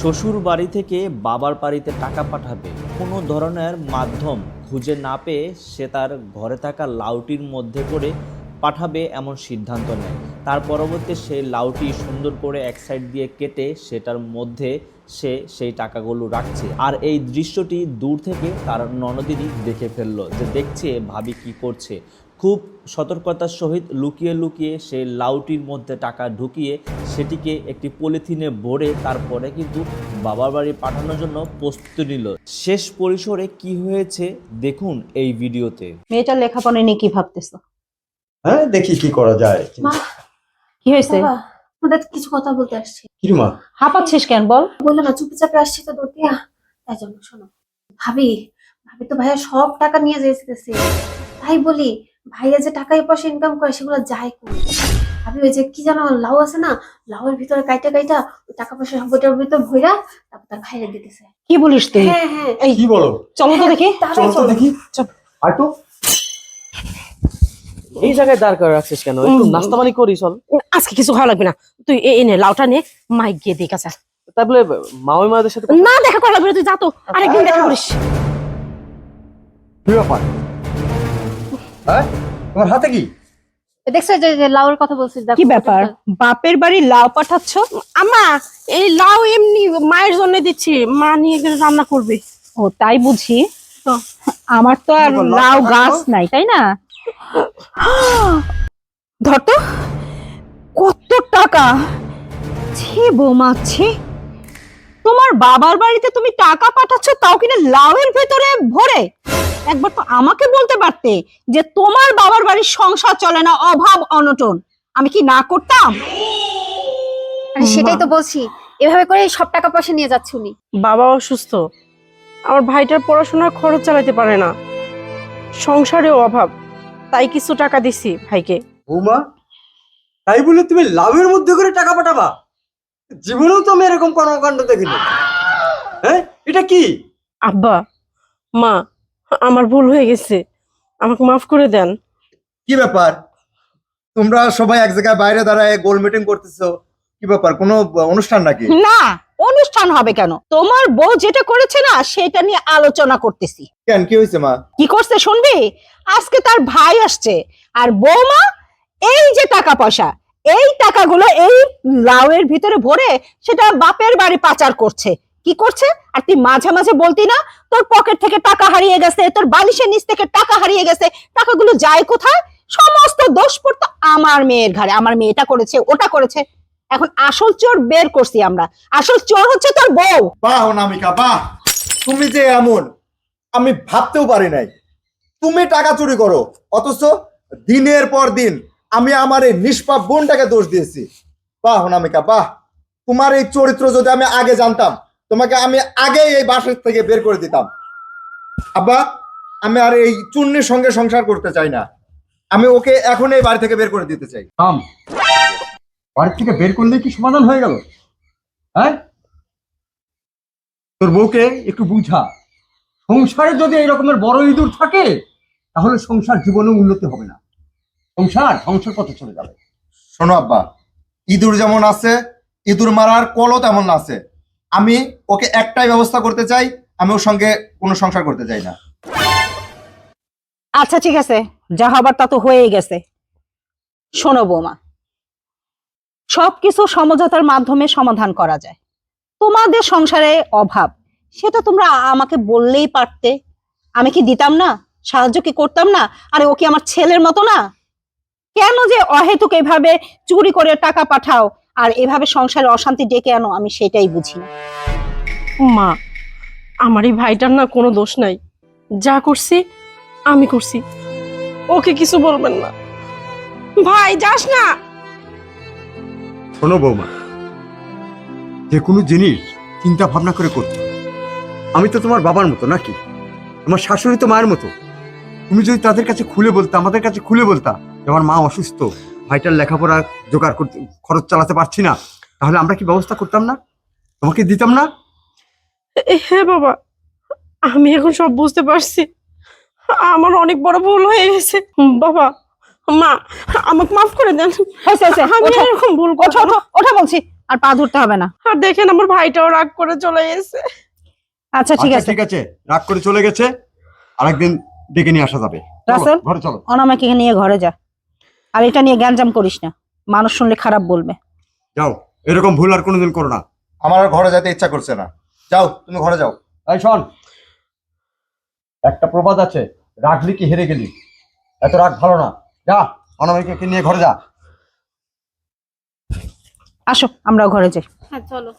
শ্বশুর বাড়ি থেকে বাবার বাড়িতে টাকা পাঠাবে কোনো ধরনের মাধ্যম খুঁজে না পেয়ে সে তার ঘরে থাকা লাউটির মধ্যে করে পাঠাবে এমন সিদ্ধান্ত নেয়। তার পরবর্তী সেই লাউটি সুন্দর করে এক সাইড দিয়ে কেটে সেটার মধ্যে সে সেই টাকাগুলো রাখছে। আর এই দৃশ্যটি দূর থেকে তার ননদিনী দেখে ফেললো, যে দেখছে ভাবি কি করছে। খুব সতর্কতার সহিত লুকিয়ে লুকিয়ে সে লাউটির মধ্যে টাকা ঢুকিয়ে সেটিকে একটি পলিথিনে ভরে তারপরে কিন্তু বাবার বাড়ি পাঠানোর জন্য প্রস্তুতি নিল। শেষ পরিসরে কি হয়েছে দেখুন এই ভিডিওতে। মেয়েটার লেখাপড়া নিয়ে কি ভাবতেছো? হ্যাঁ, দেখি কি করা যায়। মা, কি হয়েছে? বাবা, তোমাদের কিছু কথা বলতে আসছি। কি মা? হাঁপাচ্ছিস কেন বল? বললাম না চুপচাপে আসছি তো দতিয়া, তাই জন্য। শোনো ভাবি, ভাবি তো ভাইয়া সব টাকা নিয়ে যেতেছে। তাই বলি ভাইয়া যে টাকা পয়সা ইনকাম করে সেগুলো যায় কই? ভাবি ওই যে কি জানো লাউ আছে না, লাউয়ের ভিতরে কাইটা কাইটা ওই টাকা পয়সা সব ওইটার ভিতর ভইরা তারপর তার ভাইয়া দিতেছে। কি বলিস তুই? হ্যাঁ হ্যাঁ, এই কি বলো? চলো তো দেখি। চল তো দেখি। আর তো এই জায়গায় দাঁড় করে রাখছিস কেন? একটু নাস্তা পানি করি চল। আজকে কিছু খাওয়া লাগবে না, তুই এই নে লাউটা নে, মাইক গিয়ে দেখ। আচ্ছা তারপরে মাওই মাদের সাথে না, দেখা করা লাগবে না, তুই যা তো, আরেকদিন দেখা করিস। কি ব্যাপার? হ্যাঁ, তোমার হাতে কি? দেখছো যে লাউয়ের কথা বলছিস? কি ব্যাপার, বাপের বাড়ি লাউ পাঠাচ্ছ? আম্মা, এই লাউ এমনি মায়ের জন্য দিচ্ছি, মা নিয়ে গেলে রান্না করবে। ও তাই বুঝি। তো আমার তো আর লাউ গাছ নাই, তাই না? ধর তো, কত টাকা! ছি বৌমা ছি, তোমার বাবার বাড়িতে তুমি টাকা পাঠাচ্ছ, তাও কিনা লাউয়ের ভেতরে ভরে। একবার তো আমাকে বলতে পারতে যে তোমার বাবার বাড়ির সংসার চলে না, অভাব অনটন। আমি কি না করতাম? আরে সেটাই তো বলছি, এভাবে করে সব টাকা পয়সা নিয়ে যাচ্ছে উনি। বাবা অসুস্থ, আমার ভাইটার পড়াশোনার খরচ চালাতে পারে না, সংসারেও অভাব, তাই কিছু টাকা দিছি ভাইকে। বৌমা, তাই বলে তুমি লাভের মধ্যে করে টাকা পাঠাবা? জীবনেও তো আমি এরকম কর্মকাণ্ড দেখিনি। হ্যাঁ, এটা কি? আব্বা, মা, আমার ভুল হয়ে গেছে, আমাকে মাফ করে দেন। কি ব্যাপার? তোমরা সবাই এক জায়গায় বাইরে দাঁড়ায় গোল মিটিং করতেছো, কি ব্যাপার? কোনো অনুষ্ঠান নাকি? না, অনুষ্ঠান হবে কেন? তোমার বউ যেটা করেছে না সেটা নিয়ে আলোচনা করতেছি। কেন, কি হয়েছে মা? কি করছে শুনবি? আজকে তার ভাই আসছে, আর বৌমা এই যে টাকা পয়সা, এই টাকাগুলো এই লাউয়ের ভিতরে ভরে সেটা বাপের বাড়ি পাচার করছে। কি করছে? আর তুই মাঝে মাঝে বলতি না তোর পকেট থেকে টাকা হারিয়ে গেছে, তোর বালিশের নিচ থেকে টাকা হারিয়ে গেছে। টাকাগুলো যায় কোথায়? সমস্ত দোষ পড়তো আমার মেয়ের ঘাড়ে, আমার মেয়েটা করেছে, ওটা করেছে। এখন আসল চোর বের করছি আমরা, আসল চোর হচ্ছে তোর বউ। বাহ অনামিকা, বাহ! তুমি যে এমন, আমি ভাবতেও পারি নাই। তুমি টাকা চুরি করো, অথচ দিনের পর দিন আমি আমার এই নিষ্পাপ বোনটাকে দোষ দিয়েছি। বাহ অনামিকা, বাহ! তোমার এই চরিত্র যদি আমি আগে জানতাম, তোমাকে আমি আগে এই বাসা থেকে বের করে দিতাম। আব্বা, আমি আর এই চুন্নির সঙ্গে সংসার করতে চাই না। আমি ওকে এখন এই বাড়ি থেকে বের করে দিতে চাই। বাড়ি থেকে বের করলে কি সমাধান হয়ে গেল? হ্যাঁ, তোর বউকে একটু বুঝা, সংসারে যদি এই রকমের বড় ইঁদুর থাকে তাহলে সংসার জীবনে উন্নতি হবে না, সংসার পথে চলে যাবে। শোনো আব্বা, ইঁদুর যেমন আছে, ইঁদুর মারার কলও তেমন আছে। আমি ওকে একটাই ব্যবস্থা করতে চাই, আমি ওর সঙ্গে কোনো সংসার করতে চাই না। আচ্ছা ঠিক আছে, যা হবার তা তো হয়েই গেছে। শোনো বৌমা, সবকিছু সমঝোতার মাধ্যমে সমাধান করা যায়। তোমাদের সংসারে অভাব, সেটা তোমরা আমাকে বললেই পারতে। আমি কি দিতাম না? সাহায্য কি করতাম না? আরে ও কি আমার ছেলের মতো না? কেন যে অহেতুক এভাবে চুরি করে টাকা পাঠাও আর এভাবে সংসারে অশান্তি ডেকে আনো, আমি সেটাই বুঝি না। মা, আমার এই ভাইটার না কোনো দোষ নাই, যা করছি আমি করছি, ওকে কিছু বলবেন না। ভাই যাস না। শোনো বৌমা, যে কোনো জিনিস চিন্তা ভাবনা করে করতে হয়। আমি তো তোমার বাবার মতো নাকি? তোমার শাশুড়ি তো মায়ের মতো। তুমি যদি তাদের কাছে খুলে বলতা, আমাদের কাছে খুলে বলতা যে আমার মা অসুস্থ, ভাইটার লেখাপড়া জোগাড় করতে, খরচ চালাতে পারছি না, তাহলে আমরা কি ব্যবস্থা করতাম না? তোমাকে দিতাম না? হ্যাঁ বাবা, আমি এখন সব বুঝতে পারছি, আমার অনেক বড় ভুল হয়ে গেছে। বাবা, মা, আমাকে মাফ করে দেন। হয়েছে, হয়েছে, আমি ওঠো, এরকম ভুল ওঠো, ওঠো, ওঠো বলছি। আর পা ধরতে হবে না। আর দেখেন আমার ভাইটাও রাগ করে চলে গেছে। আচ্ছা ঠিক আছে, ঠিক আছে, রাগ করে চলে গেছে, আরেকদিন ডেকে নিয়ে আসা যাবে। চলো, রাসেল, ঘরে চলো। অনামাকে নিয়ে ঘরে যা, আর এটা নিয়ে গ্যাঞ্জাম করিস না, মানুষ শুনলে খারাপ বলবে। যাও, এরকম ভুল আর কোনোদিন করো না। আমার আর ঘরে যেতে ইচ্ছা করছে না, যাও তুমি ঘরে যাও। এই শোন, একটা প্রবাদ আছে, রাগলি কি হেরে গেলি। এত রাগ ভালো না, যা অনামিকাকে নিয়ে ঘরে যা। আসো আমরাও ঘরে যাই। হ্যাঁ চলো।